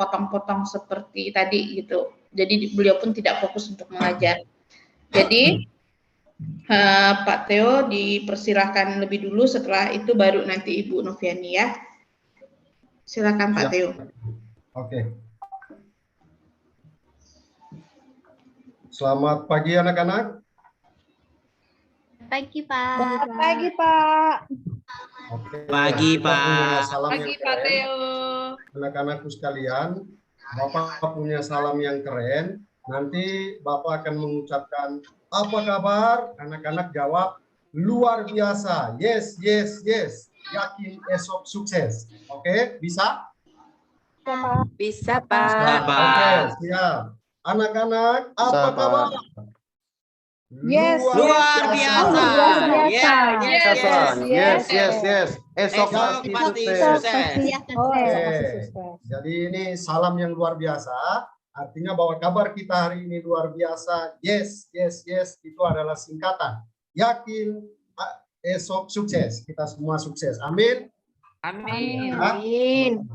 terpotong-potong seperti tadi gitu. Jadi beliau pun tidak fokus untuk mengajar. Jadi Pak Theo dipersilahkan lebih dulu, setelah itu baru nanti Ibu Noviani ya. Silakan Pak Theo. Oke. Selamat pagi anak-anak. Pagi Pak. Selamat pagi Pak. Oke. Pagi Pak. Salam Pagi yang Pak keren. Theo. Anak-anakku sekalian, Bapak punya salam yang keren. Nanti Bapak akan mengucapkan apa kabar? Anak-anak jawab luar biasa. Yes, yes, yes. Yakin esok sukses. Oke, bisa? Bisa Pak. Oke, siap. Anak-anak, apa kabar? Yes. Luar biasa. Yes. Esok pasti sukses. Jadi ini salam yang luar biasa. Artinya bahwa kabar kita hari ini luar biasa. Yes. Itu adalah singkatan. Yakin esok sukses. Kita semua sukses. Amin. Amin.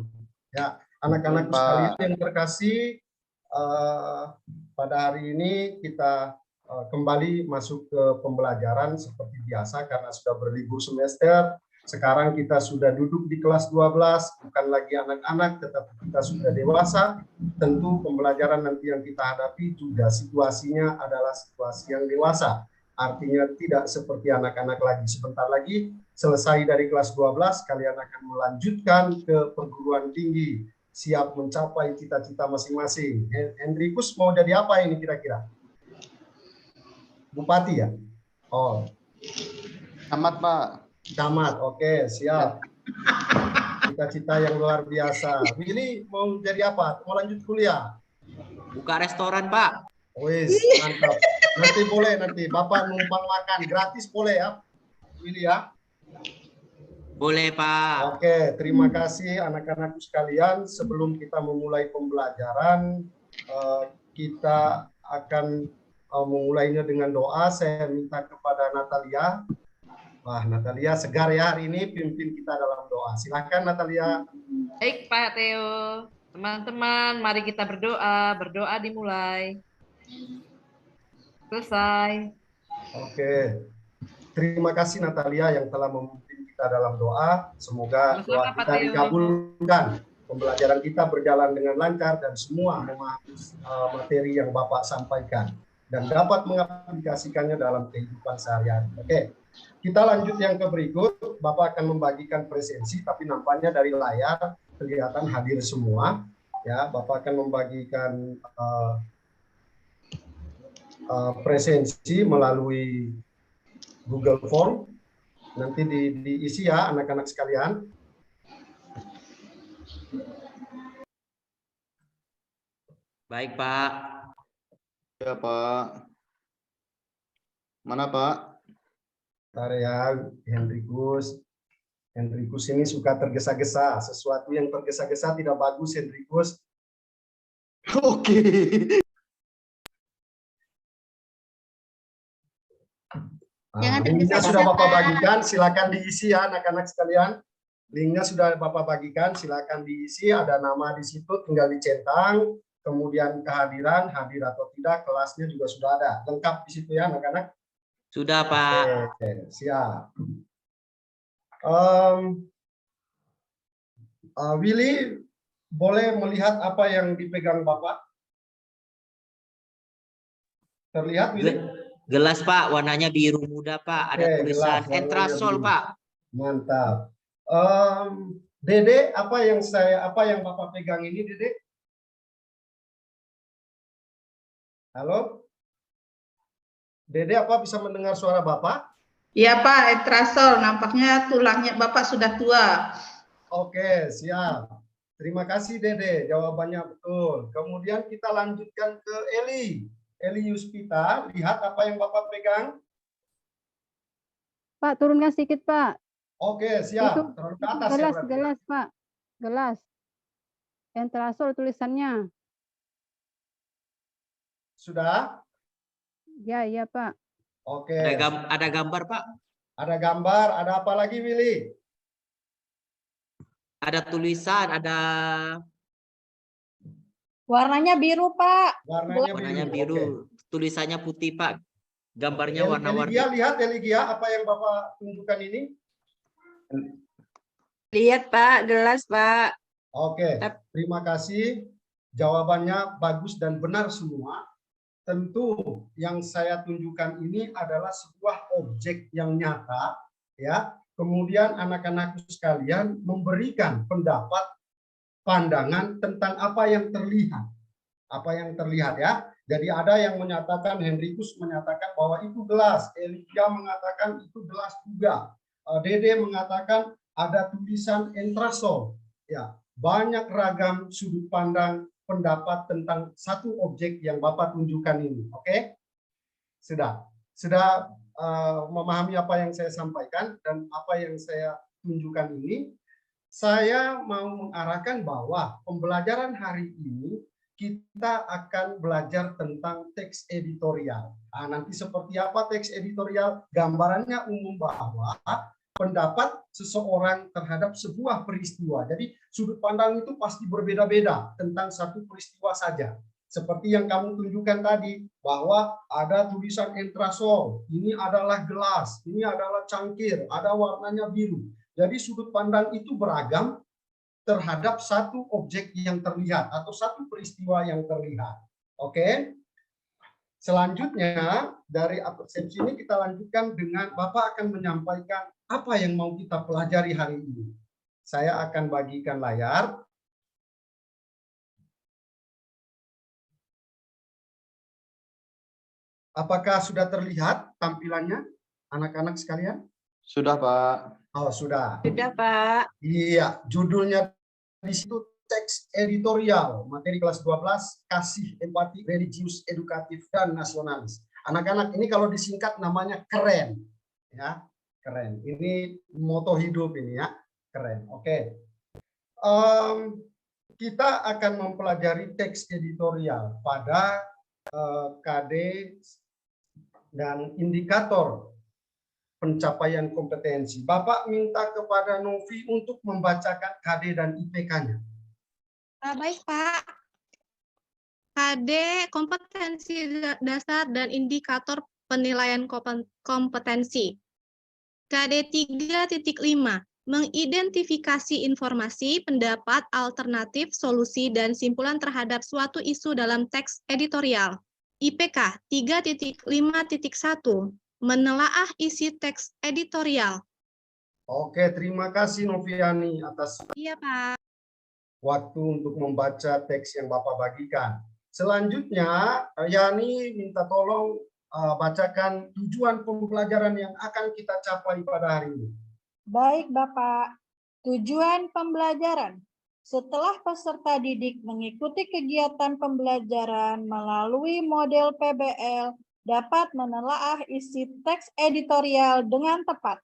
Ya, anak-anak sekalian yang terkasih, pada hari ini kita kembali masuk ke pembelajaran seperti biasa karena sudah berlibur semester. Sekarang kita sudah duduk di kelas 12, bukan lagi anak-anak, tetapi kita sudah dewasa. Tentu pembelajaran nanti yang kita hadapi juga situasinya adalah situasi yang dewasa. Artinya tidak seperti anak-anak lagi. Sebentar lagi selesai dari kelas 12, kalian akan melanjutkan ke perguruan tinggi. Siap mencapai cita-cita masing-masing. Hendrikus mau jadi apa ini kira-kira? Bupati ya? Oh. Camat Pak. Camat, oke, siap. Cita-cita yang luar biasa. Willy mau jadi apa? Mau lanjut kuliah? Buka restoran Pak. Wis, mantap. Nanti boleh nanti Bapak numpang makan gratis boleh ya, Willy ya? Boleh Pak. Oke, terima kasih anak-anakku sekalian. Sebelum kita memulai pembelajaran, kita akan memulainya dengan doa. Saya minta kepada Natalia. Wah, Natalia segar ya hari ini, pimpin kita dalam doa. Silakan Natalia. Baik Pak Theo. Teman-teman, mari kita berdoa. Berdoa dimulai. Selesai. Oke. Terima kasih Natalia yang telah memimpin kita dalam doa. Semoga doa kita dikabulkan. Pembelajaran kita berjalan dengan lancar dan semua memahami materi yang Bapak sampaikan dan dapat mengaplikasikannya dalam kehidupan sehari-hari. Oke. Kita lanjut yang ke berikut. Bapak akan membagikan presensi, tapi nampaknya dari layar kelihatan hadir semua. Ya, Bapak akan membagikan presensi melalui Google Form. Nanti diisi ya anak-anak sekalian. Baik Pak. Ya Pak. Mana Pak? Bentar ya, Hendrikus. Hendrikus ini suka tergesa-gesa. Sesuatu yang tergesa-gesa tidak bagus, Hendrikus. Oke. Linknya sudah Bapak bagikan, silakan diisi ya anak-anak sekalian. Linknya sudah Bapak bagikan, silakan diisi. Ada nama di situ, tinggal dicentang. Kemudian kehadiran, hadir atau tidak, kelasnya juga sudah ada. Lengkap di situ ya anak-anak. Sudah Pak. Oke, siap. Willy, boleh melihat apa yang dipegang Bapak? Terlihat Willy? Gelas Pak, warnanya biru muda Pak. Ada tulisan Entrasol Pak. Mantap. Dede, apa yang Bapak pegang ini, Dede? Halo? Dede, apa bisa mendengar suara Bapak? Iya Pak, Entrasol. Nampaknya tulangnya Bapak sudah tua. Oke, siap. Terima kasih Dede, jawabannya betul. Kemudian kita lanjutkan ke Eli. Eli Yuspita, lihat apa yang Bapak pegang? Pak, turunkan sedikit Pak. Oke, siap. Terlalu ke atas gelas, ya, gelas Pak. Gelas. Entrasol tulisannya. Sudah? Ya, iya Pak. Oke. Ada gambar Pak. Ada gambar, ada apa lagi Willy? Ada tulisan, ada Warnanya biru, Pak. Warnanya biru, tulisannya putih, Pak. Gambarnya warna-warni. Eligia, lihat Eligia apa yang Bapak tunjukkan ini. Lihat Pak, gelas Pak. Oke, terima kasih. Jawabannya bagus dan benar semua. Tentu yang saya tunjukkan ini adalah sebuah objek yang nyata, ya. Kemudian anak-anakku sekalian memberikan pendapat, pandangan tentang apa yang terlihat, ya. Jadi ada yang menyatakan, Henrikus menyatakan bahwa itu gelas, Eligia mengatakan itu gelas juga, Dede mengatakan ada tulisan entrasol, ya. Banyak ragam sudut pandang pendapat tentang satu objek yang Bapak tunjukkan ini. Oke? Sudah memahami apa yang saya sampaikan dan apa yang saya tunjukkan ini. Saya mau mengarahkan bahwa pembelajaran hari ini kita akan belajar tentang teks editorial. Nah, nanti seperti apa teks editorial? Gambarannya umum bahwa pendapat seseorang terhadap sebuah peristiwa. Jadi sudut pandang itu pasti berbeda-beda tentang satu peristiwa saja. Seperti yang kamu tunjukkan tadi, bahwa ada tulisan entrasol, ini adalah gelas, ini adalah cangkir, ada warnanya biru. Jadi sudut pandang itu beragam terhadap satu objek yang terlihat atau satu peristiwa yang terlihat. Oke? Selanjutnya dari persepsi ini kita lanjutkan dengan Bapak akan menyampaikan apa yang mau kita pelajari hari ini. Saya akan bagikan layar. Apakah sudah terlihat tampilannya, anak-anak sekalian? Sudah, Pak. Oh, sudah. Sudah Pak. Iya, judulnya di situ teks editorial, materi kelas 12, kasih, empati, religius, edukatif, dan nasionalis. Anak-anak ini kalau disingkat namanya keren. Ya. Keren. Ini moto hidup ini ya. Keren. Oke. Kita akan mempelajari teks editorial pada KD dan indikator pencapaian kompetensi. Bapak minta kepada Novi untuk membacakan KD dan IPK-nya. Baik, Pak. KD kompetensi dasar dan indikator penilaian kompetensi. KD 3.5 mengidentifikasi informasi, pendapat, alternatif, solusi, dan simpulan terhadap suatu isu dalam teks editorial. IPK 3.5.1 menelaah isi teks editorial. Oke, terima kasih Noviani atas waktu untuk membaca teks yang Bapak bagikan. Selanjutnya, Yani minta tolong bacakan tujuan pembelajaran yang akan kita capai pada hari ini. Baik, Bapak. Tujuan pembelajaran. Setelah peserta didik mengikuti kegiatan pembelajaran melalui model PBL, dapat menelaah isi teks editorial dengan tepat.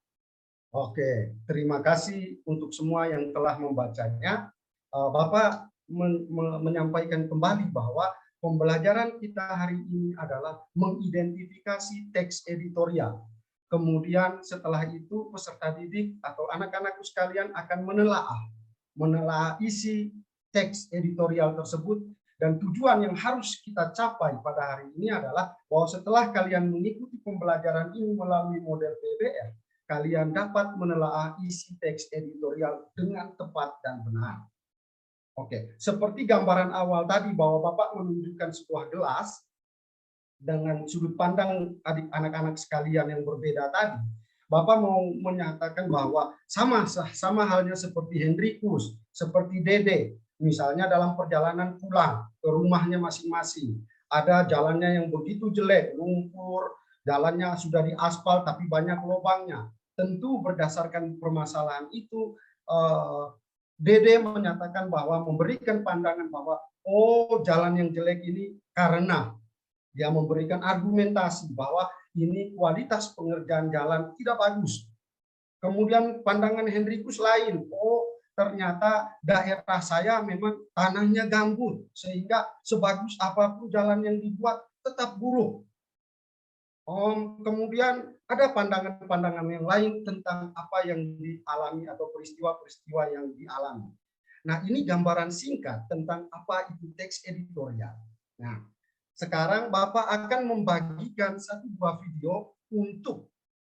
Oke, terima kasih untuk semua yang telah membacanya. Bapak menyampaikan kembali bahwa pembelajaran kita hari ini adalah mengidentifikasi teks editorial. Kemudian setelah itu peserta didik atau anak-anakku sekalian akan menelaah isi teks editorial tersebut. Dan tujuan yang harus kita capai pada hari ini adalah bahwa setelah kalian mengikuti pembelajaran ini melalui model PBL, kalian dapat menelaah isi teks editorial dengan tepat dan benar. Oke, seperti gambaran awal tadi bahwa Bapak menunjukkan sebuah gelas dengan sudut pandang anak-anak sekalian yang berbeda tadi. Bapak mau menyatakan bahwa sama halnya seperti Henrikus, seperti Dede, misalnya dalam perjalanan pulang ke rumahnya masing-masing, ada jalannya yang begitu jelek, lumpur, jalannya sudah diaspal tapi banyak lubangnya. Tentu berdasarkan permasalahan itu, Dede menyatakan bahwa memberikan pandangan bahwa jalan yang jelek ini karena dia memberikan argumentasi bahwa ini kualitas pengerjaan jalan tidak bagus. Kemudian pandangan Henrikus lain, ternyata daerah saya memang tanahnya gambut sehingga sebagus apapun jalan yang dibuat tetap buruk. Kemudian ada pandangan-pandangan yang lain tentang apa yang dialami atau peristiwa-peristiwa yang dialami. Nah, ini gambaran singkat tentang apa itu teks editorial. Nah, sekarang Bapak akan membagikan satu buah video untuk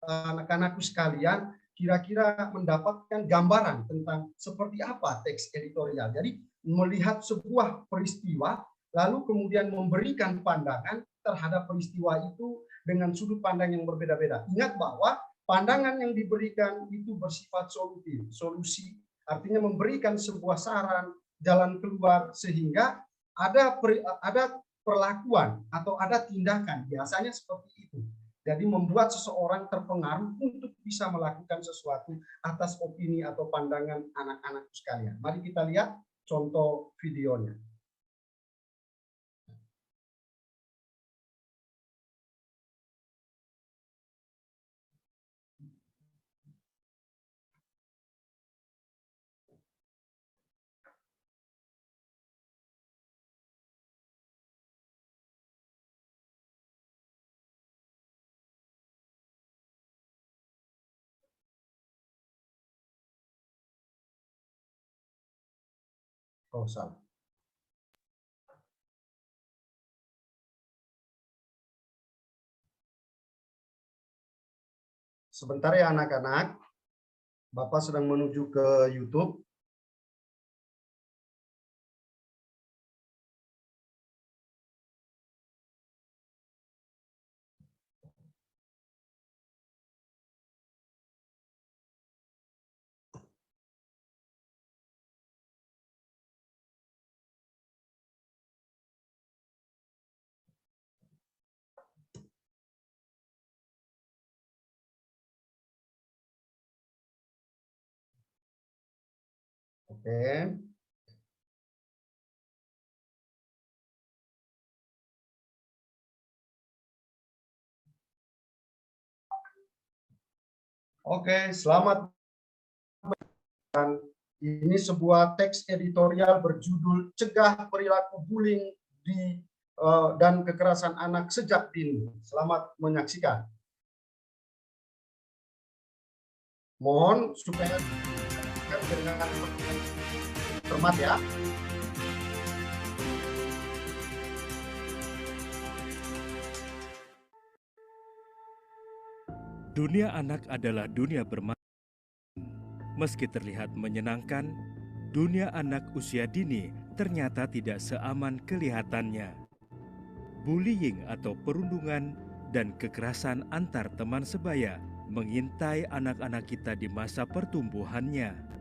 anak-anakku sekalian kira-kira mendapatkan gambaran tentang seperti apa teks editorial. Jadi melihat sebuah peristiwa lalu kemudian memberikan pandangan terhadap peristiwa itu dengan sudut pandang yang berbeda-beda. Ingat bahwa pandangan yang diberikan itu bersifat solutif, solusi, artinya memberikan sebuah saran, jalan keluar, sehingga ada perlakuan atau ada tindakan, biasanya seperti itu. Jadi membuat seseorang terpengaruh untuk bisa melakukan sesuatu atas opini atau pandangan anak-anak sekalian. Mari kita lihat contoh videonya. Oh, salah. Sebentar ya anak-anak. Bapak sedang menuju ke YouTube. Oke. Oke, selamat. Ini sebuah teks editorial berjudul Cegah Perilaku Bullying dan Kekerasan Anak Sejak Dini. Selamat menyaksikan. Mohon supaya dengan cermat ya. Dunia anak adalah dunia bermain. Meski terlihat menyenangkan, dunia anak usia dini ternyata tidak seaman kelihatannya. Bullying atau perundungan dan kekerasan antar teman sebaya mengintai anak-anak kita di masa pertumbuhannya.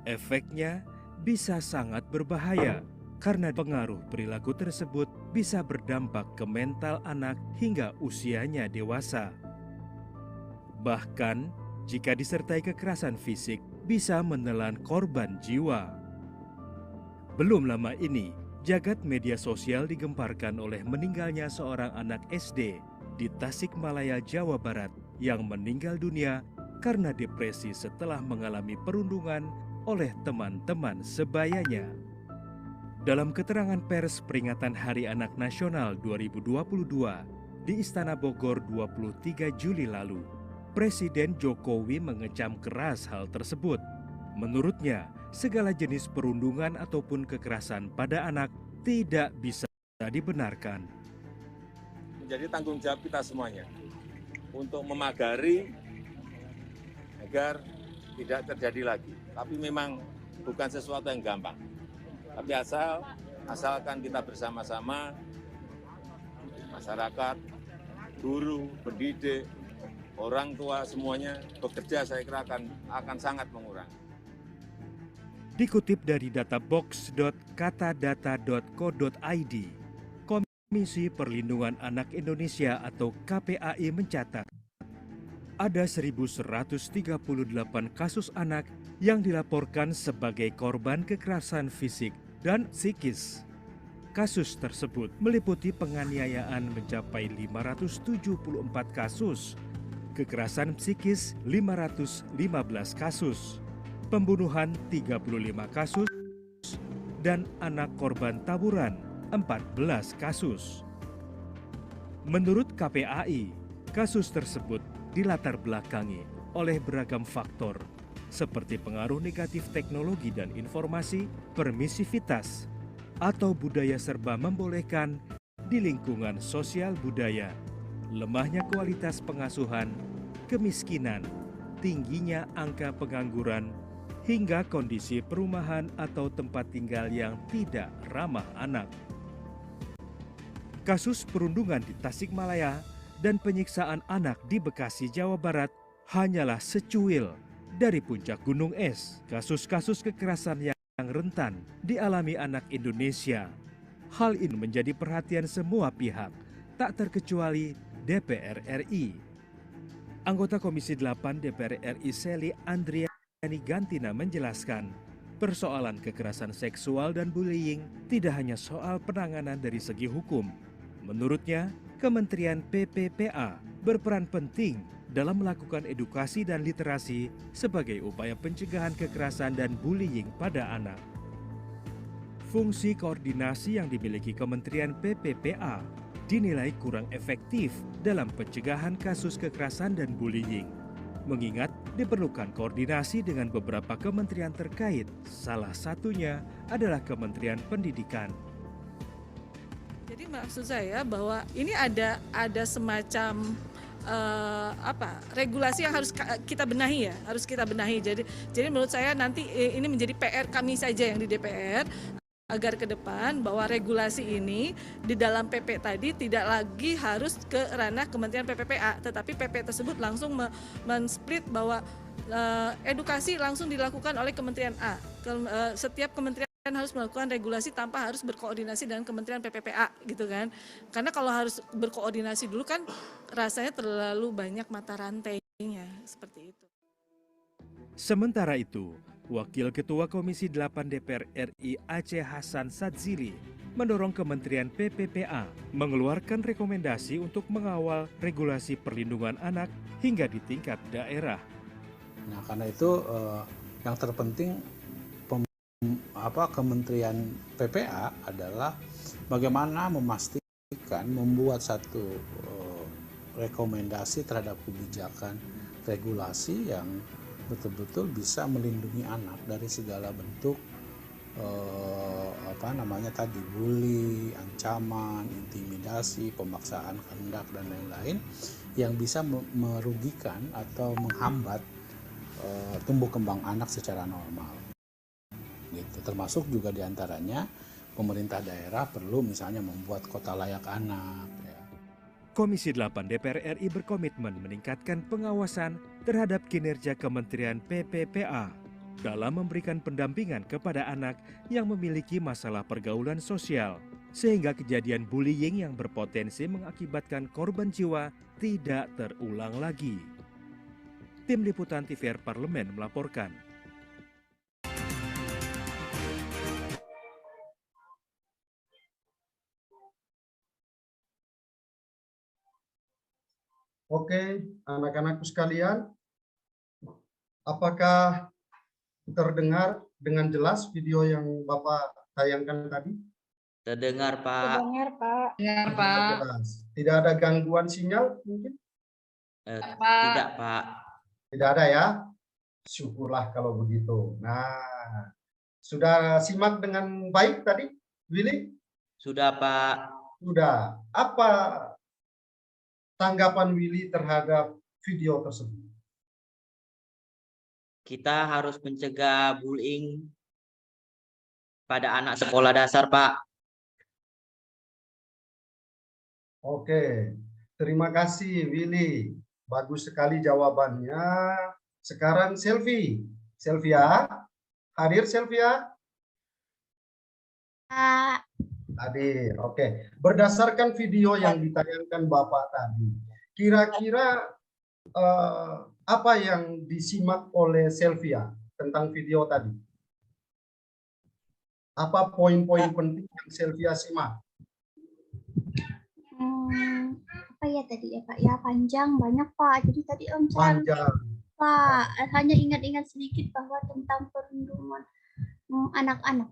Efeknya bisa sangat berbahaya karena pengaruh perilaku tersebut bisa berdampak ke mental anak hingga usianya dewasa. Bahkan, jika disertai kekerasan fisik, bisa menelan korban jiwa. Belum lama ini, jagat media sosial digemparkan oleh meninggalnya seorang anak SD di Tasikmalaya, Jawa Barat yang meninggal dunia karena depresi setelah mengalami perundungan oleh teman-teman sebayanya. Dalam keterangan pers peringatan Hari Anak Nasional 2022 di Istana Bogor 23 Juli lalu, Presiden Jokowi mengecam keras hal tersebut. Menurutnya, segala jenis perundungan ataupun kekerasan pada anak tidak bisa dibenarkan. Menjadi tanggung jawab kita semuanya untuk memagari agar tidak terjadi lagi. Tapi memang bukan sesuatu yang gampang. Tapi asalkan kita bersama-sama, masyarakat, guru, pendidik, orang tua semuanya bekerja, saya kira akan sangat mengurangi. Dikutip dari databox.katadata.co.id, Komisi Perlindungan Anak Indonesia atau KPAI mencatat ada 1.138 kasus anak yang dilaporkan sebagai korban kekerasan fisik dan psikis. Kasus tersebut meliputi penganiayaan mencapai 574 kasus, kekerasan psikis 515 kasus, pembunuhan 35 kasus, dan anak korban taburan 14 kasus. Menurut KPAI, kasus tersebut dilatar belakangi oleh beragam faktor seperti pengaruh negatif teknologi dan informasi, permisivitas, atau budaya serba membolehkan di lingkungan sosial budaya, lemahnya kualitas pengasuhan, kemiskinan, tingginya angka pengangguran, hingga kondisi perumahan atau tempat tinggal yang tidak ramah anak. Kasus perundungan di Tasikmalaya dan penyiksaan anak di Bekasi, Jawa Barat hanyalah secuil dari puncak gunung es kasus-kasus kekerasan yang rentan dialami anak Indonesia. Hal ini menjadi perhatian semua pihak, tak terkecuali DPR RI. Anggota Komisi 8 DPR RI Seli Andriani Gantina menjelaskan, persoalan kekerasan seksual dan bullying tidak hanya soal penanganan dari segi hukum. Menurutnya, Kementerian PPPA berperan penting dalam melakukan edukasi dan literasi sebagai upaya pencegahan kekerasan dan bullying pada anak. Fungsi koordinasi yang dimiliki Kementerian PPPA dinilai kurang efektif dalam pencegahan kasus kekerasan dan bullying. Mengingat diperlukan koordinasi dengan beberapa kementerian terkait, salah satunya adalah Kementerian Pendidikan. Jadi maksud saya bahwa ini ada semacam regulasi yang harus kita benahi ya, harus kita benahi. Jadi menurut saya nanti ini menjadi PR kami saja yang di DPR, agar ke depan bahwa regulasi ini di dalam PP tadi tidak lagi harus ke ranah Kementerian PPPA, tetapi PP tersebut langsung men-split bahwa edukasi langsung dilakukan oleh Kementerian A. Setiap kementerian harus melakukan regulasi tanpa harus berkoordinasi dengan Kementerian PPPA gitu kan. Karena kalau harus berkoordinasi dulu kan rasanya terlalu banyak mata rantainya seperti itu. Sementara itu, Wakil Ketua Komisi 8 DPR RI Aceh Hasan Sadzili mendorong Kementerian PPPA mengeluarkan rekomendasi untuk mengawal regulasi perlindungan anak hingga di tingkat daerah. Nah, karena itu yang terpenting Kementerian PPA adalah bagaimana memastikan membuat satu rekomendasi terhadap kebijakan regulasi yang betul-betul bisa melindungi anak dari segala bentuk bully, ancaman, intimidasi, pemaksaan kehendak dan lain-lain yang bisa merugikan atau menghambat tumbuh kembang anak secara normal. Gitu. Termasuk juga diantaranya pemerintah daerah perlu misalnya membuat kota layak anak. Ya. Komisi 8 DPR RI berkomitmen meningkatkan pengawasan terhadap kinerja Kementerian PPPA dalam memberikan pendampingan kepada anak yang memiliki masalah pergaulan sosial, sehingga kejadian bullying yang berpotensi mengakibatkan korban jiwa tidak terulang lagi. Tim Liputan TVR Parlemen melaporkan. Oke, anak-anakku sekalian, apakah terdengar dengan jelas video yang Bapak tayangkan tadi? Terdengar, Pak. Terdengar, Pak. Dengar, Pak. Jelas. Tidak ada gangguan sinyal mungkin? Tidak, Pak. Tidak ada ya? Syukurlah kalau begitu. Nah, sudah simak dengan baik tadi, Willy? Sudah, Pak. Sudah. Apa tanggapan Willy terhadap video tersebut? Kita harus mencegah bullying pada anak sekolah dasar, Pak. Oke, terima kasih Willy. Bagus sekali jawabannya. Sekarang Selvi. Selvia, hadir Selvia? Hadir, oke. Berdasarkan video yang ditayangkan Bapak tadi, kira-kira apa yang disimak oleh Selvia tentang video tadi? Apa poin-poin penting yang Selvia simak? Apa ya tadi ya Pak? Ya panjang banyak Pak. Jadi tadi Om Panjang. Pak hanya ingat-ingat sedikit bahwa tentang perlindungan anak-anak.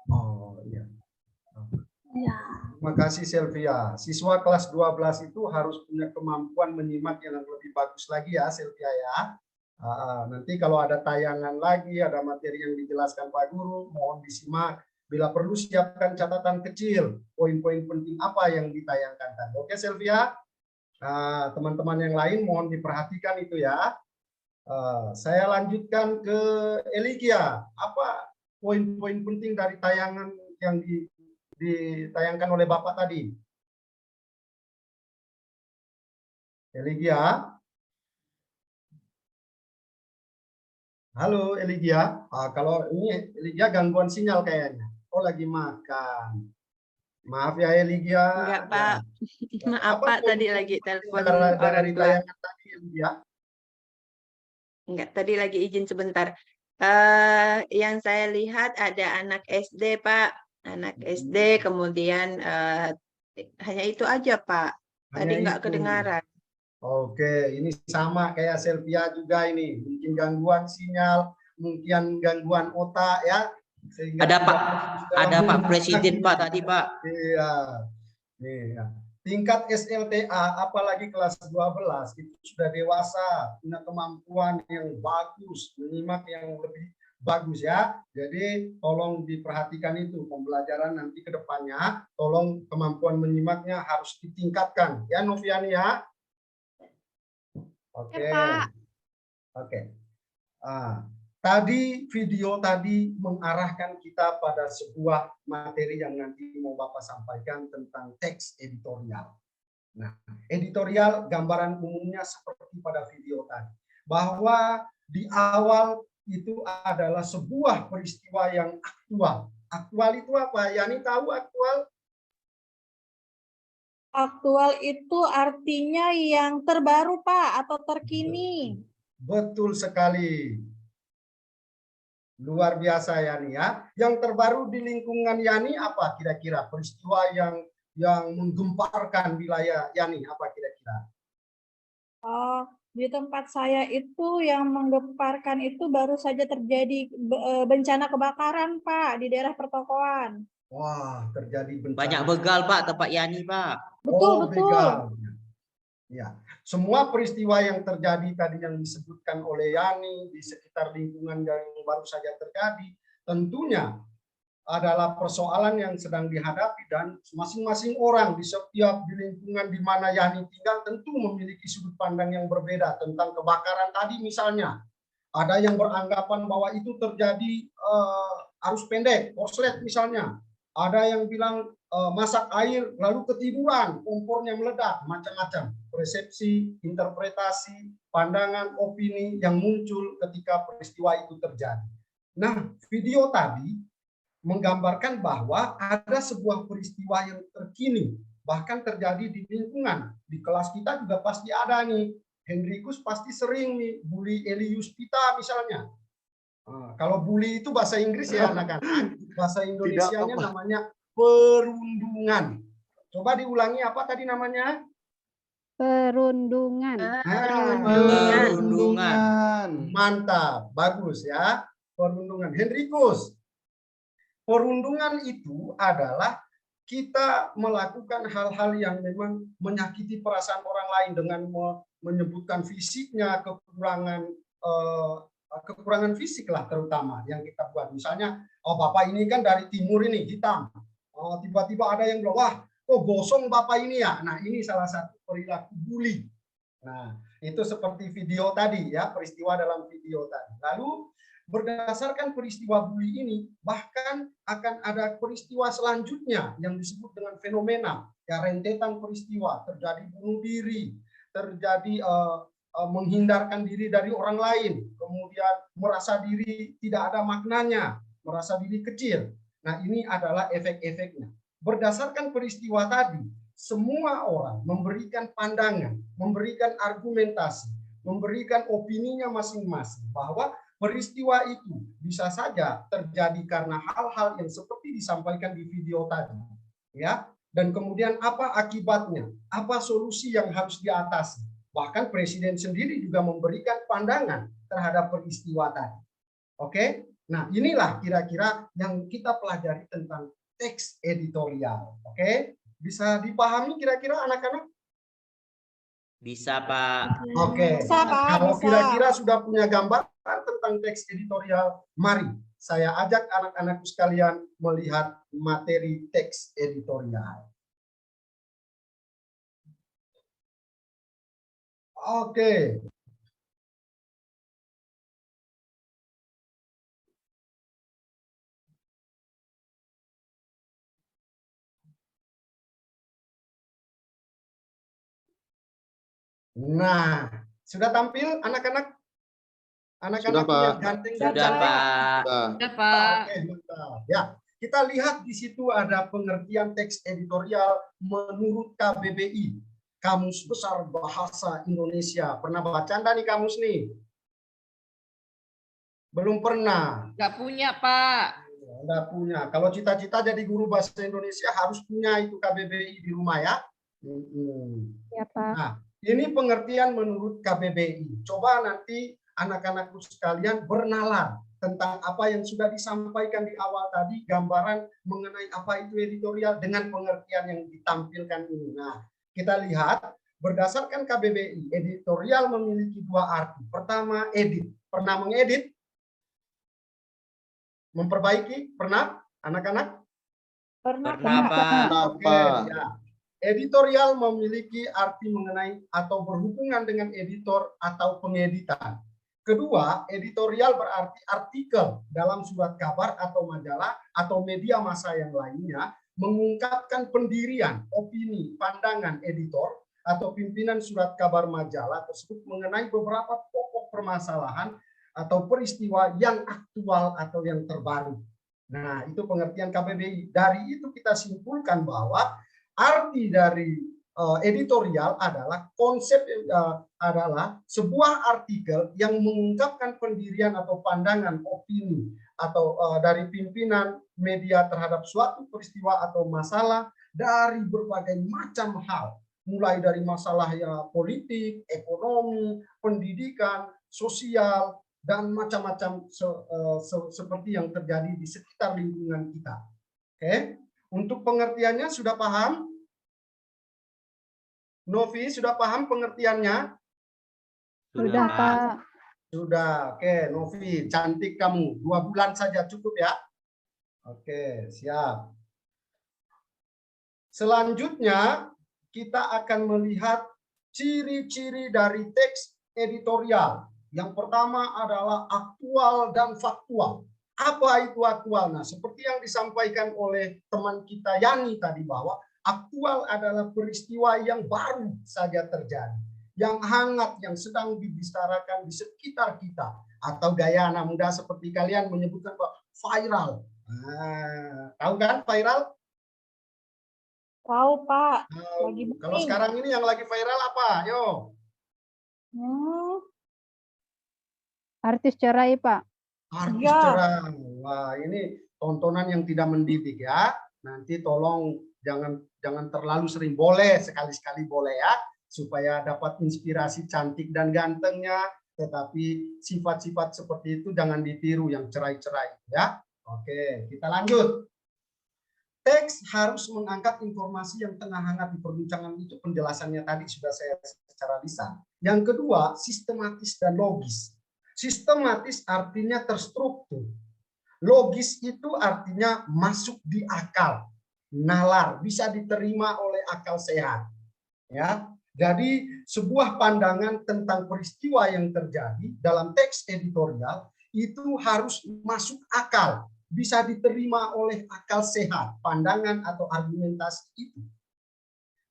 Oh iya. Ya. Terima kasih Selvia. Siswa kelas 12 itu harus punya kemampuan menyimak yang lebih bagus lagi ya Selvia ya. Nanti kalau ada tayangan lagi, ada materi yang dijelaskan Pak Guru, mohon disimak. Bila perlu siapkan catatan kecil, poin-poin penting apa yang ditayangkan tadi. Oke, Sylvia? Teman-teman yang lain mohon diperhatikan itu ya. Saya lanjutkan ke Eligia. Apa poin-poin penting dari tayangan yang ditayangkan oleh Bapak tadi? Eligia? Halo Eligia. Kalau ini Eligia gangguan sinyal kayaknya. Oh, lagi makan. Maaf ya Eligia. Enggak, Pak. Maaf, Apa Pak, poin tadi lagi telepon dari orang tua. tayangan tadi Eligia? Enggak, tadi lagi izin sebentar. Yang saya lihat ada anak SD, Pak. Anak SD, kemudian hanya itu aja, Pak. Tadi Hanya enggak itu. kedengaran. Oke, ini sama kayak Sylvia juga ini. Mungkin gangguan sinyal, mungkin gangguan otak ya. Sehingga Ada Pak Presiden Pak tadi Pak. Iya. Iya. Tingkat SLTA apalagi kelas 12 itu sudah dewasa, punya kemampuan yang bagus, menyimak yang lebih bagus ya. Jadi tolong diperhatikan itu pembelajaran nanti ke depannya, tolong kemampuan menyimaknya harus ditingkatkan ya Noviani ya. Oke. Oke. Tadi video tadi mengarahkan kita pada sebuah materi yang nanti mau Bapak sampaikan tentang teks editorial. Nah, editorial gambaran umumnya seperti pada video tadi, bahwa di awal itu adalah sebuah peristiwa yang aktual. Aktual itu apa? Yani tahu aktual? Aktual itu artinya yang terbaru, Pak, atau terkini. Betul sekali. Luar biasa Yani ya. Yang terbaru di lingkungan Yani apa kira-kira? Peristiwa yang menggemparkan wilayah Yani apa kira-kira? Di tempat saya itu yang menggemparkan itu baru saja terjadi bencana kebakaran, Pak, di daerah pertokoan. Wah, terjadi bencana. Banyak begal Pak tempat Yani Pak. Betul. Begal. Ya, semua peristiwa yang terjadi tadi yang disebutkan oleh Yani di sekitar lingkungan yang baru saja terjadi, tentunya adalah persoalan yang sedang dihadapi dan masing-masing orang di setiap di lingkungan di mana Yani tinggal tentu memiliki sudut pandang yang berbeda tentang kebakaran tadi misalnya. Ada yang beranggapan bahwa itu terjadi arus pendek, korslet misalnya. Ada yang bilang masak air lalu ketiduran, kompornya meledak, macam-macam. Persepsi, interpretasi, pandangan, opini yang muncul ketika peristiwa itu terjadi. Nah, video tadi menggambarkan bahwa ada sebuah peristiwa yang terkini, bahkan terjadi di lingkungan. Di kelas kita juga pasti ada nih. Henrikus pasti sering nih bully Eli Yuspita misalnya. Kalau bully itu bahasa Inggris ya anak-anak. Bahasa Indonesianya namanya perundungan. Coba diulangi apa tadi namanya? Perundungan. Perundungan. Mantap, bagus ya. Perundungan. Henrikus, perundungan itu adalah kita melakukan hal-hal yang memang menyakiti perasaan orang lain dengan menyebutkan fisiknya, kekurangan fisik lah terutama yang kita buat. Misalnya, oh Bapak ini kan dari timur ini, hitam. Oh, tiba-tiba ada yang bilang, wah kok gosong Bapak ini ya. Nah ini salah satu perilaku bully. Nah itu seperti video tadi ya, peristiwa dalam video tadi. Lalu berdasarkan peristiwa bully ini, bahkan akan ada peristiwa selanjutnya yang disebut dengan fenomena, ya rentetan peristiwa, terjadi bunuh diri, terjadi menghindarkan diri dari orang lain, kemudian merasa diri tidak ada maknanya, merasa diri kecil. Nah ini adalah efek-efeknya. Berdasarkan peristiwa tadi, semua orang memberikan pandangan, memberikan argumentasi, memberikan opininya masing-masing bahwa peristiwa itu bisa saja terjadi karena hal-hal yang seperti disampaikan di video tadi, ya. Dan kemudian apa akibatnya? Apa solusi yang harus diatasi? Bahkan Presiden sendiri juga memberikan pandangan terhadap peristiwa tadi. Oke? Nah, inilah kira-kira yang kita pelajari tentang teks editorial. Oke? Bisa dipahami kira-kira anak-anak? Bisa, Pak. Oke, Bisa, Pak, kalau bisa. kira-kira sudah punya gambaran tentang teks editorial, mari saya ajak anak-anakku sekalian melihat materi teks editorial. Oke. Nah, sudah tampil anak-anak? Anak-anak Sudah, yang Pak. ganteng Sudah, dan cantik? Pak. Sudah, Pak. Oke, mantap. Ya, kita lihat di situ ada pengertian teks editorial menurut KBBI, Kamus Besar Bahasa Indonesia. Pernah baca Anda nih kamus nih? Belum pernah. Nggak punya, Pak. Anda punya. Kalau cita-cita jadi guru bahasa Indonesia harus punya itu KBBI di rumah ya. Ya, Pak. Nah, ini pengertian menurut KBBI. Coba nanti anak-anakku sekalian bernalar tentang apa yang sudah disampaikan di awal tadi, gambaran mengenai apa itu editorial dengan pengertian yang ditampilkan ini. Nah, kita lihat berdasarkan KBBI, editorial memiliki dua arti. Pertama, edit. Pernah mengedit? Memperbaiki? Pernah, anak-anak? Pernah, Pak. Oke, ya. Editorial memiliki arti mengenai atau berhubungan dengan editor atau pengeditan. Kedua, editorial berarti artikel dalam surat kabar atau majalah atau media massa yang lainnya mengungkapkan pendirian, opini, pandangan editor atau pimpinan surat kabar majalah tersebut mengenai beberapa pokok permasalahan atau peristiwa yang aktual atau yang terbaru. Nah, itu pengertian KBBI. Dari itu kita simpulkan bahwa arti dari editorial adalah konsep adalah sebuah artikel yang mengungkapkan pendirian atau pandangan, opini atau dari pimpinan media terhadap suatu peristiwa atau masalah dari berbagai macam hal, mulai dari masalah ya politik, ekonomi, pendidikan, sosial dan macam-macam seperti yang terjadi di sekitar lingkungan kita. Oke, untuk pengertiannya sudah paham? Novi, sudah paham pengertiannya? Sudah, Pak. Sudah. Oke, Novi, cantik kamu. 2 bulan saja cukup ya. Oke, siap. Selanjutnya, kita akan melihat ciri-ciri dari teks editorial. Yang pertama adalah aktual dan faktual. Apa itu aktual? Nah, seperti yang disampaikan oleh teman kita Yani tadi bahwa aktual adalah peristiwa yang baru saja terjadi, yang hangat, yang sedang dibicarakan di sekitar kita, atau gaya anak muda seperti kalian menyebutkan viral. Nah, tahu kan viral? Tahu, Pak. Lagi Kalau sekarang ini yang lagi viral apa? Yo. Artis cerai, Pak. Artis cerai. Wah, ini tontonan yang tidak mendidik ya. Nanti tolong jangan terlalu sering, boleh sekali-sekali boleh ya, supaya dapat inspirasi cantik dan gantengnya, tetapi sifat-sifat seperti itu jangan ditiru yang cerai-cerai ya. Oke, kita lanjut. Teks harus mengangkat informasi yang tengah hangat di perbincangan, itu penjelasannya tadi sudah saya secara lisan. Yang kedua, sistematis dan logis. Sistematis artinya terstruktur. Logis itu artinya masuk di akal, nalar, bisa diterima oleh akal sehat. Ya, jadi sebuah pandangan tentang peristiwa yang terjadi dalam teks editorial itu harus masuk akal, bisa diterima oleh akal sehat, pandangan atau argumentasi itu.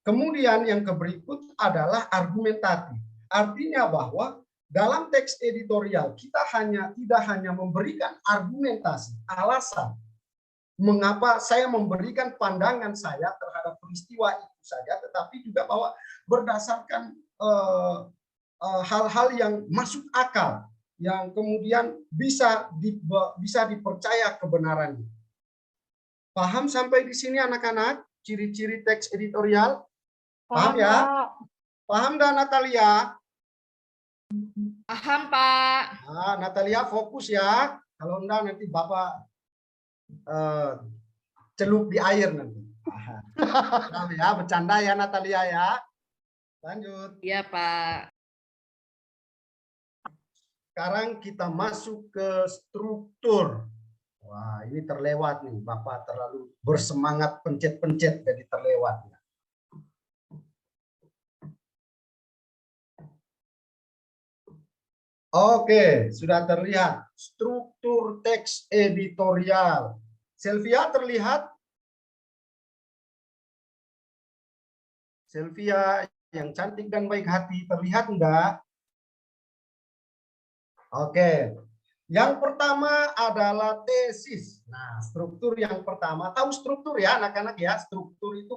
Kemudian yang berikut adalah argumentatif. Artinya bahwa dalam teks editorial kita tidak hanya memberikan argumentasi, alasan mengapa saya memberikan pandangan saya terhadap peristiwa itu saja, tetapi juga bahwa berdasarkan hal-hal yang masuk akal, yang kemudian bisa dipercaya kebenarannya. Paham sampai di sini anak-anak ciri-ciri teks editorial? Paham ya? Paham dan Natalia? Paham, Pak. Nah, Natalia fokus ya. Kalau enggak nanti Bapak celup di air nanti. Nah, ya, bercanda ya Natalia ya. Lanjut. Iya, Pak. Sekarang kita masuk ke struktur. Wah, ini terlewat nih. Bapak terlalu bersemangat pencet-pencet jadi terlewat. Oke, sudah terlihat. Struktur teks editorial. Sylvia terlihat? Sylvia yang cantik dan baik hati terlihat enggak? Oke, yang pertama adalah tesis. Nah, struktur yang pertama, tahu struktur ya anak-anak ya? Struktur itu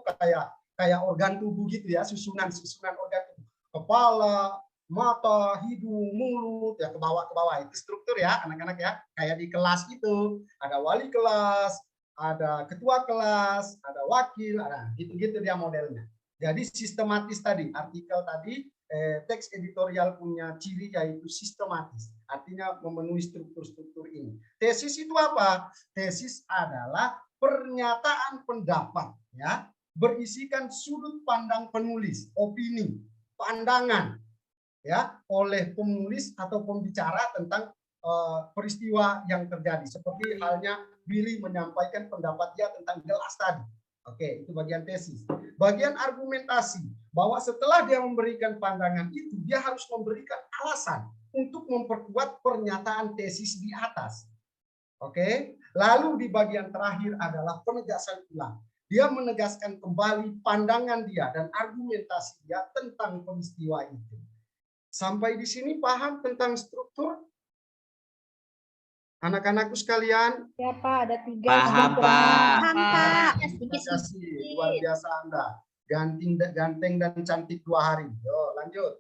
kayak organ tubuh gitu ya, susunan organ tubuh. Kepala, mata, hidung, mulut, ya ke bawah itu struktur ya anak-anak ya. Kayak di kelas itu ada wali kelas, ada ketua kelas, ada wakil, ada gitu-gitu dia modelnya. Jadi sistematis tadi, artikel tadi. Teks editorial punya ciri yaitu sistematis, artinya memenuhi struktur-struktur ini. Tesis itu apa? Tesis adalah pernyataan pendapat, ya, berisikan sudut pandang penulis, opini, pandangan, ya, oleh penulis atau pembicara tentang peristiwa yang terjadi. Seperti halnya Billy menyampaikan pendapat dia tentang gelas tadi. Oke, itu bagian tesis. Bagian argumentasi, bahwa setelah dia memberikan pandangan itu, dia harus memberikan alasan untuk memperkuat pernyataan tesis di atas. Oke, lalu di bagian terakhir adalah penegasan ulang. Dia menegaskan kembali pandangan dia dan argumentasi dia tentang peristiwa itu. Sampai di sini paham tentang struktur? Anak-anakku sekalian. Ya Pak, ada 3. Paham Pak. Paham Pak. Terima kasih, luar biasa Anda. Ganteng dan cantik 2 hari. Yo, lanjut.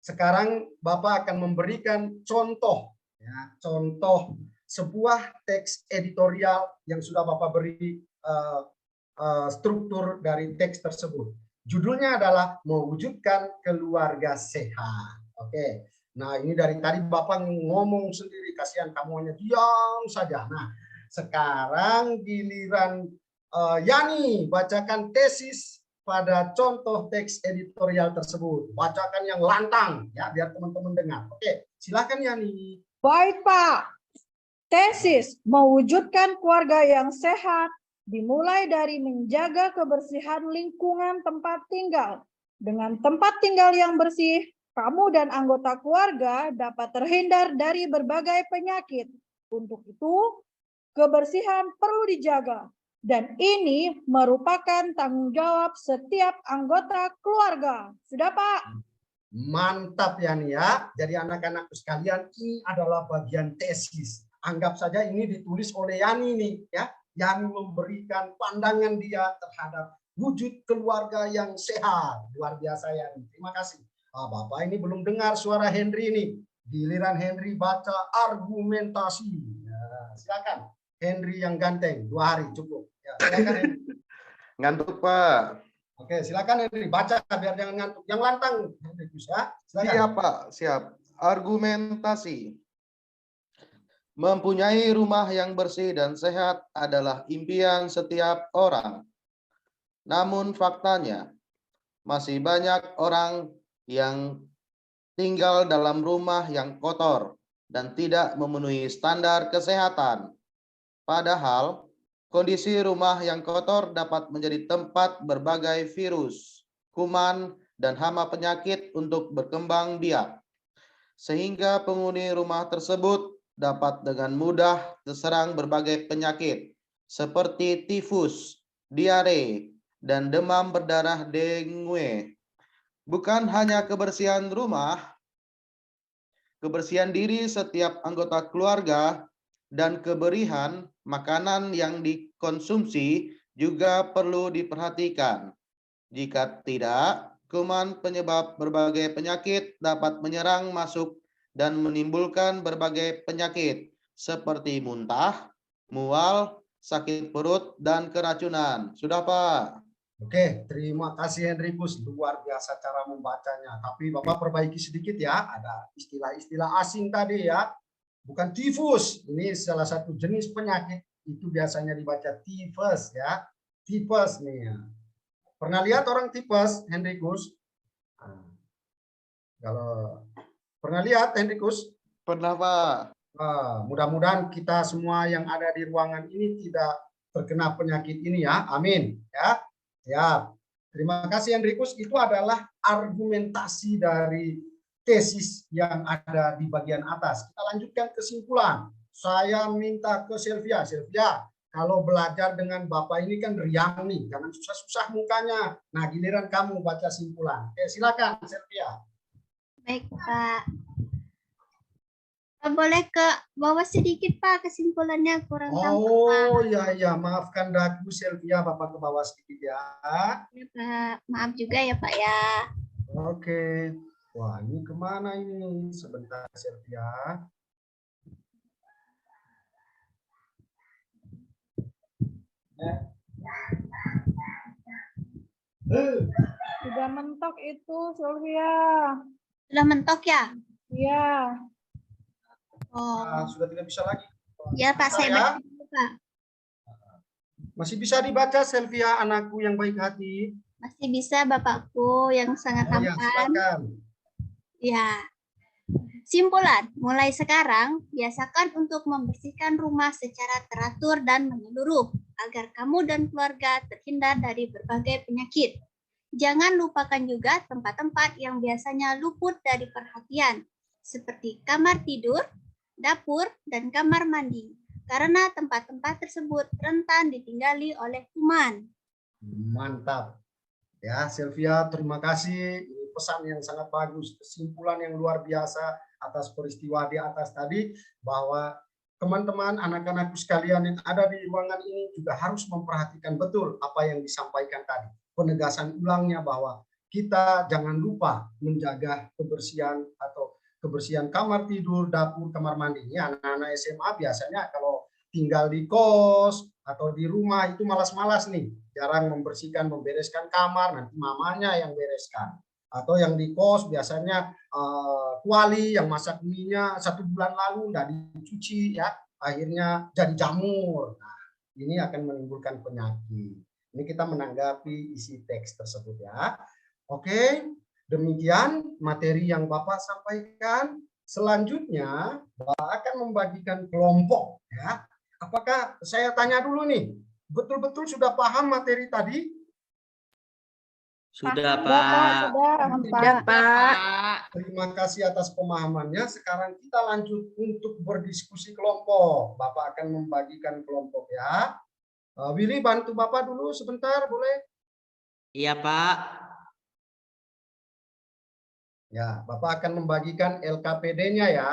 Sekarang Bapak akan memberikan contoh, ya, contoh sebuah teks editorial yang sudah Bapak beri struktur dari teks tersebut. Judulnya adalah mewujudkan keluarga sehat. Oke. Nah, ini dari tadi Bapak ngomong sendiri, kasihan kamu hanya diam saja. Nah, sekarang giliran Yani bacakan tesis pada contoh teks editorial tersebut. Bacakan yang lantang, ya, biar teman-teman dengar. Oke, silakan Yani. Baik Pak. Tesis mewujudkan keluarga yang sehat dimulai dari menjaga kebersihan lingkungan tempat tinggal. Dengan tempat tinggal yang bersih, kamu dan anggota keluarga dapat terhindar dari berbagai penyakit. Untuk itu, kebersihan perlu dijaga. Dan ini merupakan tanggung jawab setiap anggota keluarga. Sudah, Pak? Mantap ya nih ya. Jadi anak-anak sekalian, ini adalah bagian tesis. Anggap saja ini ditulis oleh Yani nih, ya. Yani memberikan pandangan dia terhadap wujud keluarga yang sehat. Luar biasa ya. Terima kasih. Bapak ini belum dengar suara Henry ini. Giliran Henry baca argumentasi. Nah, silakan. Henry yang ganteng, 2 hari cukup. Ya, silakan Henry. Ngantuk Pak. Oke, silakan Henry baca biar jangan ngantuk. Yang lantang, Henry, ya. Silakan. Siap Pak, siap. Argumentasi. Mempunyai rumah yang bersih dan sehat adalah impian setiap orang. Namun faktanya, masih banyak orang yang tinggal dalam rumah yang kotor dan tidak memenuhi standar kesehatan. Padahal, kondisi rumah yang kotor dapat menjadi tempat berbagai virus, kuman, dan hama penyakit untuk berkembang biak. Sehingga penghuni rumah tersebut dapat dengan mudah terserang berbagai penyakit seperti tifus, diare, dan demam berdarah dengue. Bukan hanya kebersihan rumah, kebersihan diri setiap anggota keluarga dan kebersihan makanan yang dikonsumsi juga perlu diperhatikan. Jika tidak, kuman penyebab berbagai penyakit dapat menyerang masuk dan menimbulkan berbagai penyakit seperti muntah, mual, sakit perut, dan keracunan. Sudah, Pak? Oke, terima kasih Henrikus. Luar biasa cara membacanya. Tapi Bapak perbaiki sedikit ya. Ada istilah-istilah asing tadi ya. Bukan tifus. Ini salah satu jenis penyakit. Itu biasanya dibaca tifus ya. Tipes nih ya. Pernah lihat orang tipes, Hendrikus? Nah, kalau pernah lihat Hendrikus? Pernah, Pak. Mudah-mudahan kita semua yang ada di ruangan ini tidak terkena penyakit ini ya. Amin. Ya. Ya. Terima kasih Hendrikus. Itu adalah argumentasi dari tesis yang ada di bagian atas. Kita lanjutkan kesimpulan. Saya minta ke Sylvia. Sylvia, kalau belajar dengan Bapak ini kan riang nih, jangan susah-susah mukanya. Nah, giliran kamu baca simpulan. Oke, silakan Sylvia. Baik, Pak. Boleh ke bawah sedikit, Pak, kesimpulannya kurang tampak, Pak. Oh, ya, maafkan daku Sylvia, Bapak ke bawah sedikit ya. Ya, Pak. Maaf juga ya, Pak ya. Oke. Wah, ini kemana ini? Sebentar Sylvia. Sudah mentok itu, Sylvia. Sudah mentok ya? Iya. Oh. Sudah tidak bisa lagi. Ya, Pak, saya baca dulu, Pak. Masih bisa dibaca Sylvia, anakku yang baik hati? Masih bisa, Bapakku yang sangat Oh, ya, tampan. silakan. Ya. Simpulan, mulai sekarang biasakan untuk membersihkan rumah secara teratur dan menyeluruh agar kamu dan keluarga terhindar dari berbagai penyakit. Jangan lupakan juga tempat-tempat yang biasanya luput dari perhatian, seperti kamar tidur, dapur, dan kamar mandi, karena tempat-tempat tersebut rentan ditinggali oleh kuman. Mantap. Ya, Sylvia, terima kasih. Ini pesan yang sangat bagus, kesimpulan yang luar biasa atas peristiwa di atas tadi, bahwa teman-teman, anak-anakku sekalian yang ada di ruangan ini juga harus memperhatikan betul apa yang disampaikan tadi. Penegasan ulangnya bahwa kita jangan lupa menjaga kebersihan atau kebersihan kamar tidur, dapur, kamar mandi. Ini anak-anak SMA biasanya kalau tinggal di kos atau di rumah itu malas-malas nih, jarang membersihkan, membereskan kamar, nanti mamanya yang bereskan. Atau yang di kos biasanya kuali yang masak mie-nya 1 bulan lalu nggak dicuci ya, akhirnya jadi jamur. Nah, ini akan menimbulkan penyakit. Ini kita menanggapi isi teks tersebut ya. Oke, demikian materi yang Bapak sampaikan. Selanjutnya Bapak akan membagikan kelompok ya. Apakah saya tanya dulu nih, betul-betul sudah paham materi tadi? Sudah, Pak. Sudah, Pak. Terima kasih atas pemahamannya. Sekarang kita lanjut untuk berdiskusi kelompok. Bapak akan membagikan kelompok ya. Willy, bantu Bapak dulu sebentar, boleh? Iya, Pak. Ya, Bapak akan membagikan LKPD-nya ya.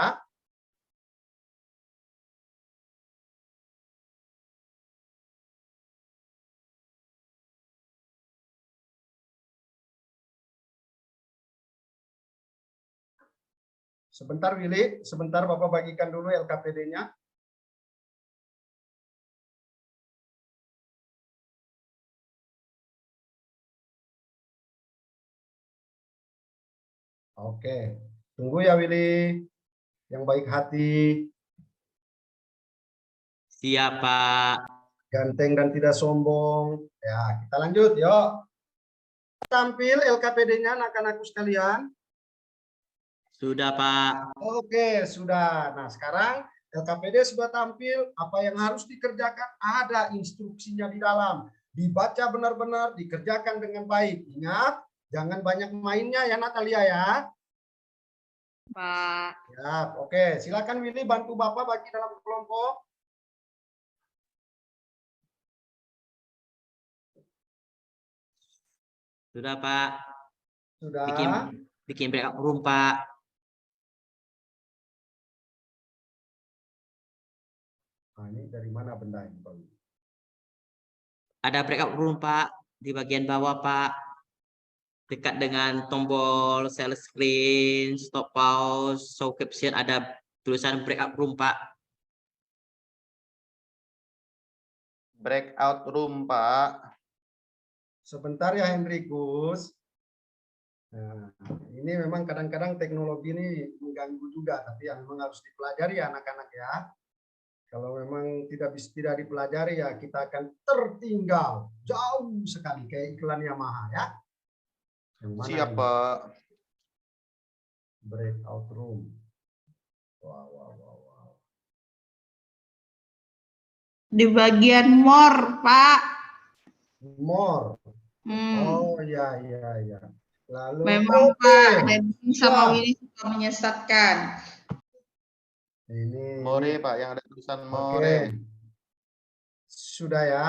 Sebentar Willy, sebentar Bapak bagikan dulu LKPD-nya. Oke, tunggu ya Willy, yang baik hati. Siap, Pak. Ganteng dan tidak sombong. Ya, kita lanjut, yuk. Tampil LKPD-nya anak-anakku sekalian. Sudah, Pak. Oke, sudah. Nah, sekarang LKPD sudah tampil. Apa yang harus dikerjakan? Ada instruksinya di dalam. Dibaca benar-benar, dikerjakan dengan baik. Ingat, jangan banyak mainnya ya Natalia ya. Pak. Ya, oke. Silakan Willy bantu Bapak bagi dalam kelompok. Sudah, Pak. Sudah. Bikin backup room, Pak. Nah, ini dari mana benda ini, Bang? Ada backup room, Pak, di bagian bawah, Pak. Dekat dengan tombol share screen, stop pause, show caption, ada tulisan breakout room, Pak. Breakout room, Pak. Sebentar ya Hendrikus. Nah, ini memang kadang-kadang teknologi ini mengganggu juga, tapi yang memang harus dipelajari ya anak-anak ya. Kalau memang tidak dipelajari ya kita akan tertinggal jauh sekali kayak iklan Yamaha ya. Yang mana Siap, ini? Pak. Breakout room. Wow. Di bagian more, Pak. More. Oh iya. Lalu Memang Pak, Deddy sama Willy suka menyesatkan. Ini More, Pak, yang ada tulisan more. Oke. Sudah ya.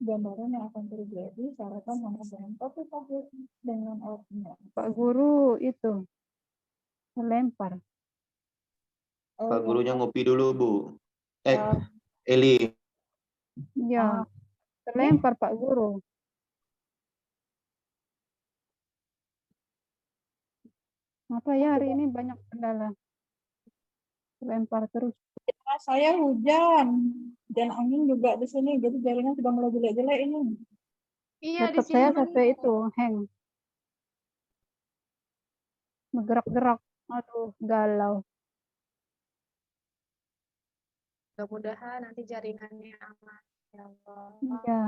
Gambaran yang akan terjadi syaratan menghubungkan topik dengan outnya. Pak Guru itu melempar. Pak gurunya ngopi dulu, Bu. Eli. Ya, terlempar Pak Guru. Apa ya hari ini banyak kendala. Lempar terus. Saya hujan dan angin juga di sini, jadi jaringan sudah mulai jelek-jelek ini. Iya, laptop saya sampai itu hang. Bergerak-gerak. Aduh, galau. Mudah-mudahan nanti jaringannya aman. Ya Allah. Iya.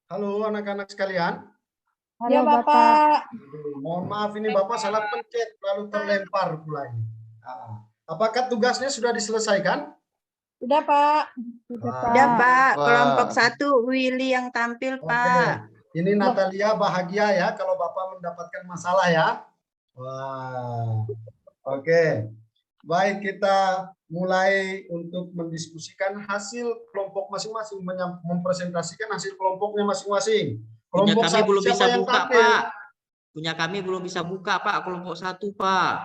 Halo anak-anak sekalian. Halo ya Bapak. Mohon maaf ini Bapak salah pencet lalu terlempar pula ini. Apakah tugasnya sudah diselesaikan? Sudah Pak. Sudah Pak. Kelompok 1 Willy yang tampil Pak. Ini Natalia bahagia ya kalau Bapak mendapatkan masalah ya. Wah. Oke. Baik, kita mulai untuk mendiskusikan hasil kelompok masing-masing, mempresentasikan hasil kelompoknya masing-masing. Punya Kelompok kami belum bisa siapa yang buka, tampil? Pak. Punya kami belum bisa buka, Pak. Kelompok 1, Pak.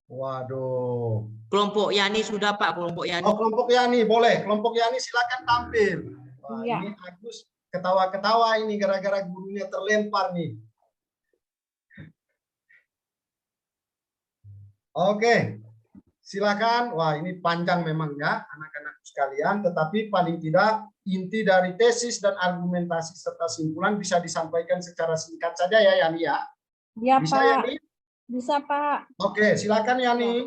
Waduh. Kelompok Yani sudah Pak, kelompok Yani. Oh, kelompok Yani boleh. Kelompok Yani silakan tampil. Wah, Iya. ini Agus ketawa-ketawa ini gara-gara gurunya terlempar nih. Oke. Silakan. Wah, ini panjang memang ya anak-anak sekalian, tetapi paling tidak inti dari tesis dan argumentasi serta simpulan bisa disampaikan secara singkat saja ya Yani ya. Iya, Bisa Pak. Yani? Bisa, Pak. Oke, silakan Yani.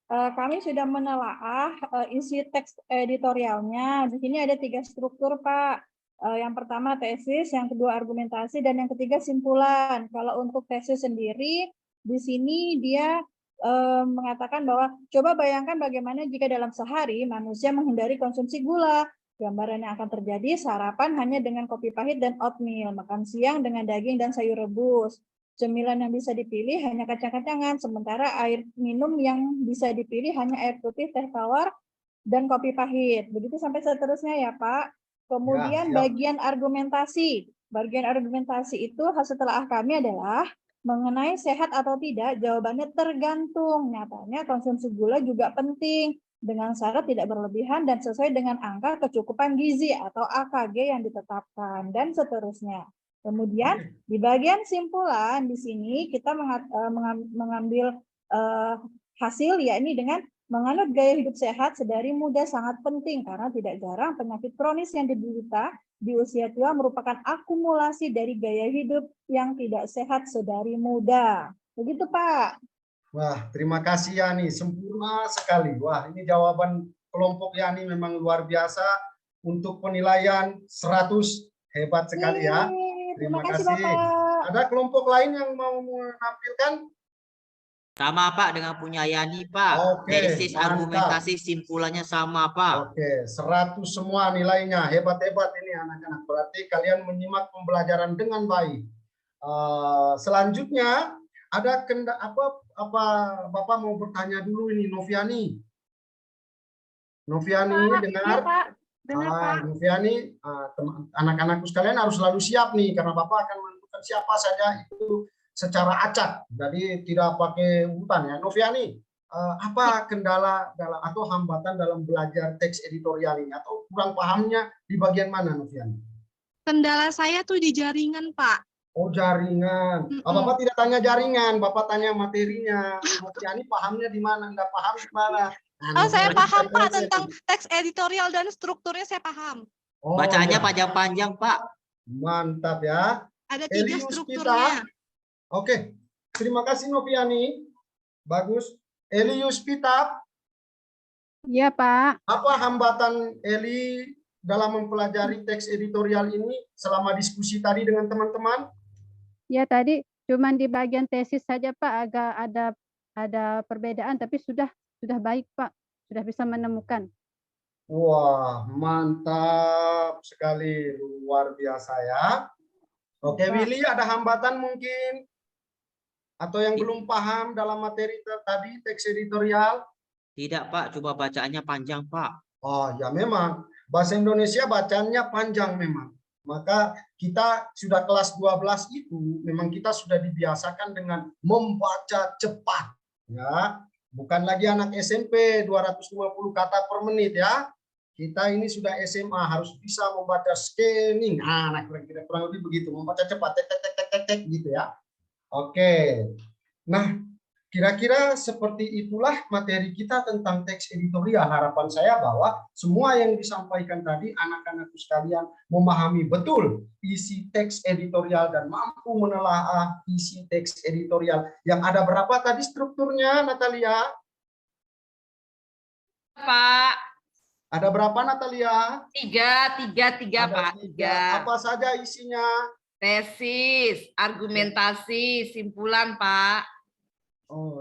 Kami sudah menelaah isi teks editorialnya. Di sini ada 3 struktur, Pak. Yang pertama tesis, yang kedua argumentasi, dan yang ketiga simpulan. Kalau untuk tesis sendiri, di sini dia mengatakan bahwa coba bayangkan bagaimana jika dalam sehari manusia menghindari konsumsi gula. Gambaran yang akan terjadi sarapan hanya dengan kopi pahit dan oatmeal, makan siang dengan daging dan sayur rebus. Cemilan yang bisa dipilih hanya kacang-kacangan, sementara air minum yang bisa dipilih hanya air putih, teh tawar, dan kopi pahit. Begitu sampai seterusnya ya, Pak. Kemudian Ya, siap. bagian argumentasi. Bagian argumentasi itu setelah kami adalah mengenai sehat atau tidak, jawabannya tergantung. Nyatanya konsumsi gula juga penting dengan syarat tidak berlebihan dan sesuai dengan angka kecukupan gizi atau AKG yang ditetapkan dan seterusnya. Kemudian di bagian simpulan di sini kita mengambil hasil yakni dengan menganut gaya hidup sehat sedari muda sangat penting karena tidak jarang penyakit kronis yang diderita di usia tua merupakan akumulasi dari gaya hidup yang tidak sehat sedari muda. Begitu, Pak. Wah, terima kasih Yani, sempurna sekali. Wah, ini jawaban kelompok Yani memang luar biasa. Untuk penilaian 100, hebat sekali ya. Terima kasih. Bapak. Ada kelompok lain yang mau menampilkan? Sama Pak dengan punya Yani Pak. Oke, Tesis mantap. argumentasi simpulannya sama Pak. Oke, 100 semua nilainya. Hebat-hebat ini anak-anak. Berarti kalian menyimak pembelajaran dengan baik. Selanjutnya ada Bapak mau bertanya dulu ini Noviani. Noviani dengar? Iya, Pak. Dengar, Pak. Noviani, anak-anakku sekalian harus selalu siap nih karena Bapak akan menentukan siapa saja itu secara acak, jadi tidak pakai urutan ya. Noviani, apa kendala atau hambatan dalam belajar teks editorial ini atau kurang pahamnya di bagian mana, Noviani? Kendala saya tuh di jaringan, Pak. Oh, jaringan. Bapak tidak tanya jaringan, Bapak tanya materinya. Noviani pahamnya di mana? Enggak paham di mana? Oh, saya paham Pak tentang teks editorial dan strukturnya saya paham. Oh, Bacanya ya. panjang-panjang Pak. Mantap ya. Ada 3 Elius strukturnya. Oke, terima kasih Noviani. Bagus. Elius Pitap. Iya, Pak. Apa hambatan Eli dalam mempelajari teks editorial ini selama diskusi tadi dengan teman-teman? Ya, tadi cuman di bagian tesis saja, Pak, agak ada perbedaan, tapi sudah baik, Pak. Sudah bisa menemukan. Wah, mantap sekali. Luar biasa ya. Oke, Willy, ada hambatan mungkin? Atau yang belum paham dalam materi tadi, teks editorial? Tidak Pak, coba bacaannya panjang Pak. Oh ya memang, bahasa Indonesia bacaannya panjang memang. Maka kita sudah kelas 12 itu, memang kita sudah dibiasakan dengan membaca cepat. Ya, bukan lagi anak SMP 250 kata per menit ya. Kita ini sudah SMA, harus bisa membaca scanning. Nah, kira-kira kurang lebih begitu, membaca cepat, tek gitu ya. Oke, nah kira-kira seperti itulah materi kita tentang teks editorial. Harapan saya bahwa semua yang disampaikan tadi anak-anakku sekalian memahami betul isi teks editorial dan mampu menelaah isi teks editorial. Yang ada berapa tadi strukturnya, Natalia? Pak. Ada berapa, Natalia? Tiga Pak. 3. Apa saja isinya? Tesis, argumentasi, simpulan, Pak. Oh,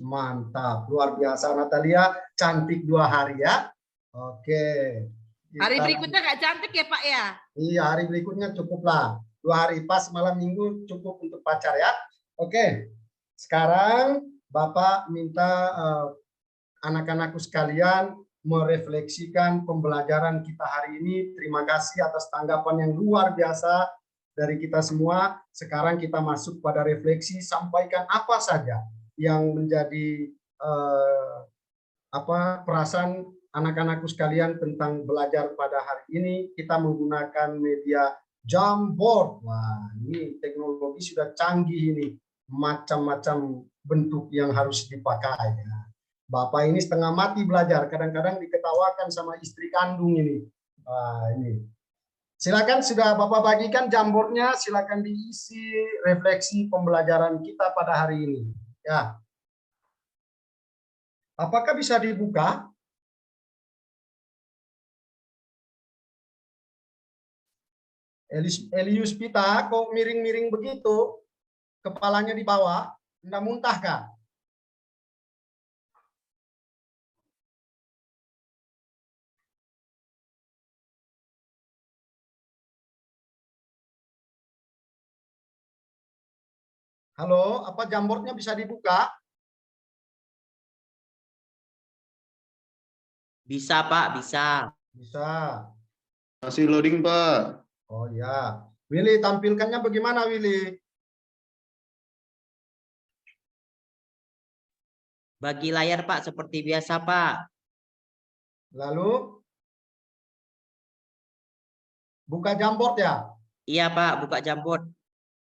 mantap. Luar biasa, Natalia. Cantik 2 hari ya. Oke. Hari berikutnya nggak cantik ya, Pak ya? Iya, hari berikutnya cukuplah. 2 hari pas malam minggu cukup untuk pacar ya. Oke. Sekarang Bapak minta anak-anakku sekalian merefleksikan pembelajaran kita hari ini. Terima kasih atas tanggapan yang luar biasa dari kita semua. Sekarang kita masuk pada refleksi, sampaikan apa saja yang menjadi perasaan anak-anakku sekalian tentang belajar pada hari ini. Kita menggunakan media Jamboard. Wah, ini teknologi sudah canggih ini. Macam-macam bentuk yang harus dipakai. Bapak ini setengah mati belajar. Kadang-kadang diketawakan sama istri kandung ini. Wah, ini. Silakan sudah Bapak bagikan Jamboardnya. Silakan diisi refleksi pembelajaran kita pada hari ini. Ya. Apakah bisa dibuka? Elius Pita, kok miring-miring begitu? Kepalanya di bawah, Anda muntahkah? Halo, apa Jamboardnya bisa dibuka? Bisa, Pak, bisa. Bisa. Masih loading, Pak. Oh ya. Willy, tampilkannya bagaimana, Willy? Bagi layar, Pak, seperti biasa, Pak. Lalu? Buka Jamboard ya? Iya, Pak, buka Jamboard.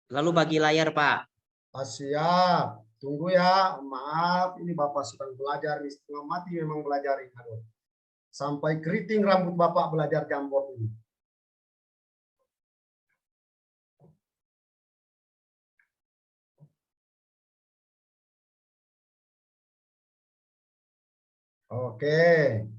Lalu bagi layar, Pak. Siap. Tunggu ya. Maaf, ini Bapak sedang belajar. Ini setengah mati memang belajar ini. Sampai keriting rambut Bapak belajar Jamboard ini. Oke.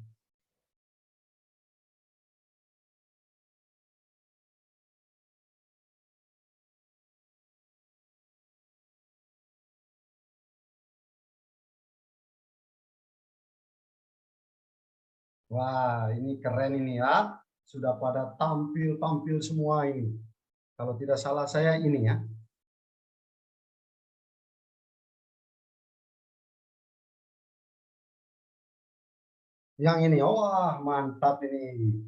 Wah, ini keren ini ya. Sudah pada tampil semua ini. Kalau tidak salah saya ini ya. Yang ini, wah mantap ini.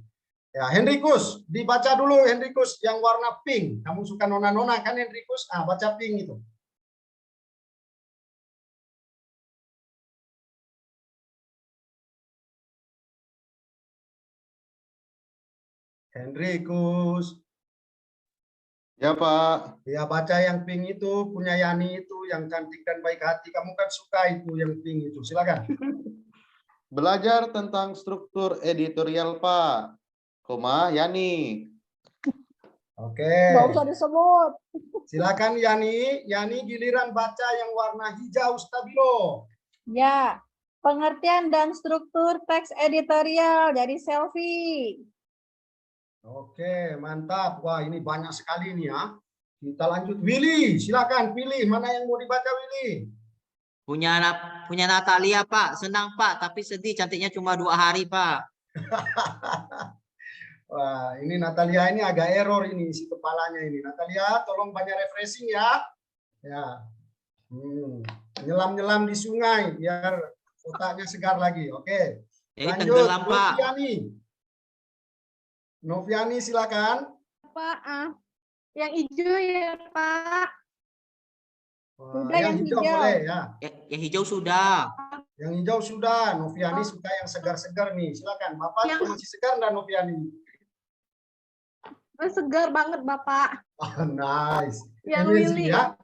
Ya, Henrikus, dibaca dulu Henrikus yang warna pink. Kamu suka nona-nona kan Henrikus? Ah, baca pink itu. Henrikus. Ya, Pak. Ya, baca yang pink itu, punya Yani itu, yang cantik dan baik hati. Kamu kan suka itu, yang pink itu. Silakan. Belajar tentang struktur editorial, Pak. Koma, Yani. Oke. Nggak usah disebut. Silakan Yani. Yani giliran baca yang warna hijau stabilo. Ya, pengertian dan struktur teks editorial dari Selfie. Oke, mantap. Wah, ini banyak sekali nih ya. Kita lanjut. Willy, silakan pilih mana yang mau dibaca Willy. Punya Natalia, Pak. Senang, Pak, tapi sedih. Cantiknya cuma 2 hari, Pak. Wah, ini Natalia ini agak error ini isi kepalanya ini. Natalia, tolong banyak refreshing ya. Ya. Nyelam-nyelam di sungai biar otaknya segar lagi. Oke. Lanjut. Tenggelam, Pak. Noviani, silakan. Pak, yang hijau ya, Pak. Sudah yang hijau boleh ya. Yang hijau sudah. Yang hijau sudah. Noviani suka yang segar-segar nih. Silakan. Bapak masih segar enggak Noviani? Segar banget, Bapak. Oh, nice. Yang Willy ya.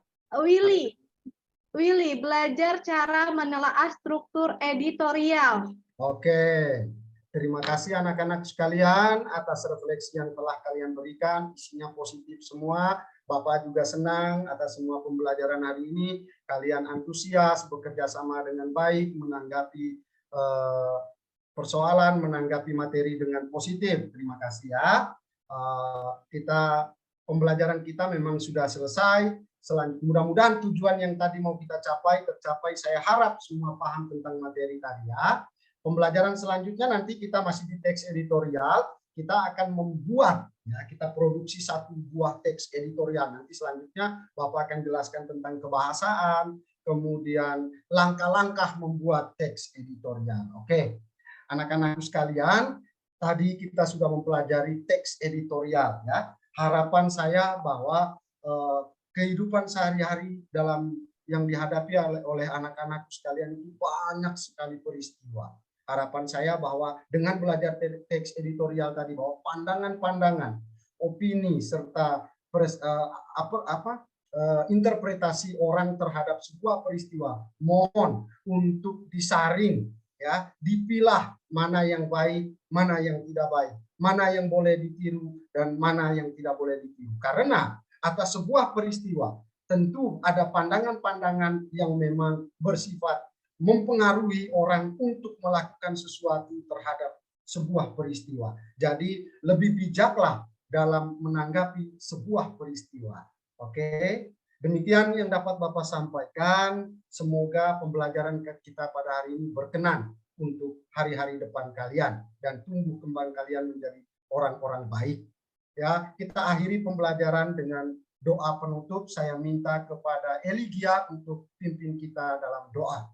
Willy, belajar cara menelaah struktur editorial. Oke. Terima kasih anak-anak sekalian atas refleksi yang telah kalian berikan. Isinya positif semua. Bapak juga senang atas semua pembelajaran hari ini. Kalian antusias, bekerja sama dengan baik, menanggapi persoalan, menanggapi materi dengan positif. Terima kasih ya. Pembelajaran kita memang sudah selesai. Mudah-mudahan tujuan yang tadi mau kita capai tercapai. Saya harap semua paham tentang materi tadi ya. Pembelajaran selanjutnya nanti kita masih di teks editorial, kita akan membuat, ya, kita produksi 1 buah teks editorial. Nanti selanjutnya Bapak akan jelaskan tentang kebahasaan, kemudian langkah-langkah membuat teks editorial. Oke, anak-anak sekalian, tadi kita sudah mempelajari teks editorial. Ya. Harapan saya bahwa kehidupan sehari-hari dalam yang dihadapi oleh anak-anak sekalian itu banyak sekali peristiwa. Harapan saya bahwa dengan belajar teks editorial tadi, bahwa pandangan-pandangan, opini serta interpretasi orang terhadap sebuah peristiwa mohon untuk disaring, ya, dipilah mana yang baik, mana yang tidak baik, mana yang boleh ditiru dan mana yang tidak boleh ditiru. Karena atas sebuah peristiwa tentu ada pandangan-pandangan yang memang bersifat mempengaruhi orang untuk melakukan sesuatu terhadap sebuah peristiwa. Jadi lebih bijaklah dalam menanggapi sebuah peristiwa. Oke, demikian yang dapat Bapak sampaikan. Semoga pembelajaran kita pada hari ini berkenan untuk hari-hari depan kalian dan tumbuh kembang kalian menjadi orang-orang baik. Ya, kita akhiri pembelajaran dengan doa penutup. Saya minta kepada Eligia untuk pimpin kita dalam doa.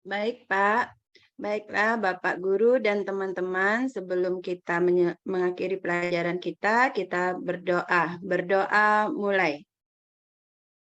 Baik, Pak. Baiklah, Bapak Guru dan teman-teman, sebelum kita mengakhiri pelajaran kita berdoa. Berdoa mulai.